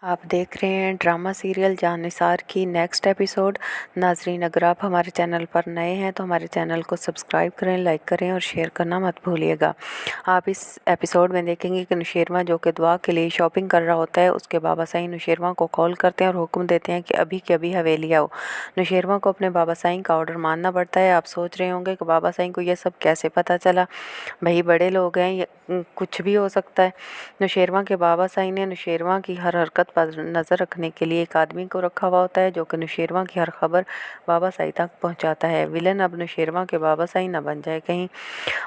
आप देख रहे हैं ड्रामा सीरियल जानिसार की नेक्स्ट एपिसोड। नाजरीन, अगर आप हमारे चैनल पर नए हैं तो हमारे चैनल को सब्सक्राइब करें, लाइक करें और शेयर करना मत भूलिएगा। आप इस एपिसोड में देखेंगे कि नुशेरवा जो कि दुआ के लिए शॉपिंग कर रहा होता है, उसके बाबा साईं नुशेरवा को कॉल करते हैं और हुक्म देते हैं कि अभी के अभी हवेली आओ। नुशेरवा को अपने बाबा साईं का ऑर्डर मानना पड़ता है। आप सोच रहे होंगे कि बाबा साईं को यह सब कैसे पता चला। भाई बड़े लोग हैं, ये कुछ भी हो सकता है। नुशेरवा के बाबा साईं ने नुशेरवा की हर हरकत पर नज़र रखने के लिए एक आदमी को रखा हुआ होता है, जो कि नुशेरवा की हर खबर बाबा साईं तक पहुंचाता है। विलन अब नुशेरवा के बाबा साईं न बन जाए कहीं।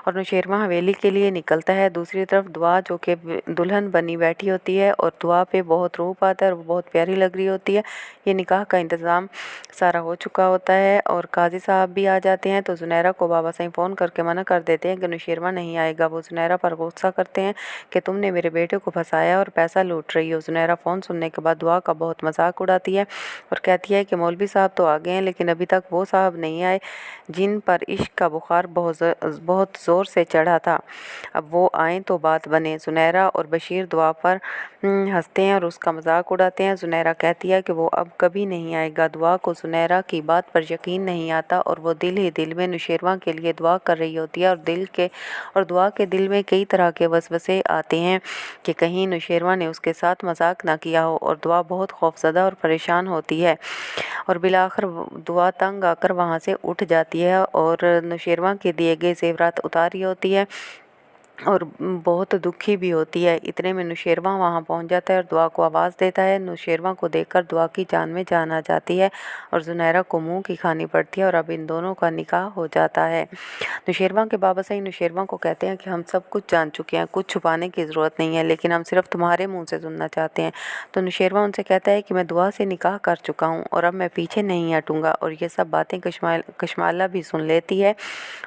और नुशेरवा हवेली के लिए निकलता है। दूसरी तरफ दुआ जो कि दुल्हन बनी बैठी होती है और दुआ पे बहुत रूप आता है और वो बहुत प्यारी लग रही होती है। ये निकाह का इंतज़ाम सारा हो चुका होता है और काजी साहब भी आ जाते हैं। तो जुनैरा को बाबा साईं फ़ोन करके मना कर देते हैं कि नुशेरवा नहीं आएगा। वो जुनैरा पर गुस्सा करते हैं कि तुमने मेरे बेटे को फंसाया और पैसा लूट रही हो। जुनैरा फ़ोन सुनने के बाद दुआ का बहुत मजाक उड़ाती है और कहती है कि मौलवी साहब तो आ गए हैं, लेकिन अभी तक वो साहब नहीं आए जिन पर इश्क का बुखार बहुत ज़ोर से चढ़ा था। अब वो आए तो बात बने। जुनैरा और बशीर दुआ पर हंसते हैं और उसका मजाक उड़ाते हैं। जुनैरा कहती है कि वो अब कभी नहीं आएगा। दुआ को जुनैरा की बात पर यकीन नहीं आता और वो दिल ही दिल में नुशेरवा के लिए दुआ कर रही होती है और दुआ के दिल में कई तरह के वसवसे आते हैं कि कहीं नुशेरवा ने उसके साथ मजाक ना किया हो। और दुआ बहुत खौफजदा और परेशान होती है और बिलाखिर दुआ तंग आकर वहाँ से उठ जाती है और नुशेरवा के दिए गए ज़ेवरात उतारी होती है और बहुत दुखी भी होती है। इतने में नुशेरवा वहाँ पहुँच जाता है और दुआ को आवाज़ देता है। नुशेरवा को देखकर दुआ की जान में जान आ जाती है और जुनैरा को मुंह की खानी पड़ती है और अब इन दोनों का निकाह हो जाता है। नुशेरवा के बाबा साईं नुशेरवा को कहते हैं कि हम सब कुछ जान चुके हैं, कुछ छुपाने की ज़रूरत नहीं है, लेकिन हम सिर्फ तुम्हारे मुँह से सुनना चाहते हैं। तो नुशेरवा उनसे कहता है कि मैं दुआ से निकाह कर चुका हूँ और अब मैं पीछे नहीं हटूँगा। और ये सब बातें कशमाला भी सुन लेती है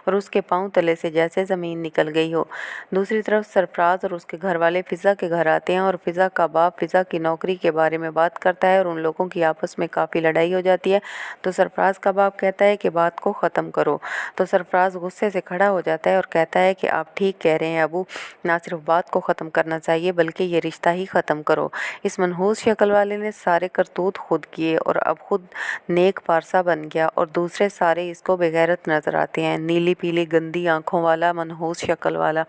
और उसके पाँव तले से जैसे ज़मीन निकल गई हो। दूसरी तरफ सरफराज और उसके घर वाले फ़िज़ा के घर आते हैं और फ़िज़ा का बाप फ़िज़ा की नौकरी के बारे में बात करता है और उन लोगों की आपस में काफ़ी लड़ाई हो जाती है। तो सरफराज का बाप कहता है कि बात को ख़त्म करो। तो सरफराज गुस्से से खड़ा हो जाता है और कहता है कि आप ठीक कह रहे हैं अबू, ना सिर्फ बात को ख़त्म करना चाहिए बल्कि ये रिश्ता ही ख़त्म करो। इस मनहूस शक्ल वाले ने सारे करतूत खुद किए और अब खुद नेक पारसा बन गया और दूसरे सारे इसको बेगैरत नज़र आते हैं। नीली पीली गंदी आँखों वाला मनहूस शक्ल वाला।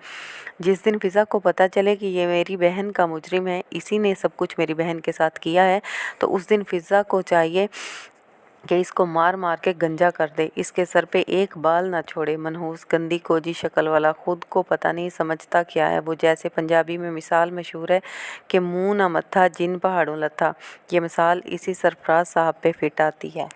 जिस दिन फ़िज़ा को पता चले कि ये मेरी बहन का मुजरिम है, इसी ने सब कुछ मेरी बहन के साथ किया है, तो उस दिन फ़िज़ा को चाहिए कि इसको मार मार के गंजा कर दे, इसके सर पे एक बाल ना छोड़े। मनहूस गंदी कोजी शक्ल वाला खुद को पता नहीं समझता क्या है। वो जैसे पंजाबी में मिसाल मशहूर है कि मुँह ना मत्था जिन पहाड़ों लथा। ये मिसाल इसी सरफराज साहब पे फिट आती है।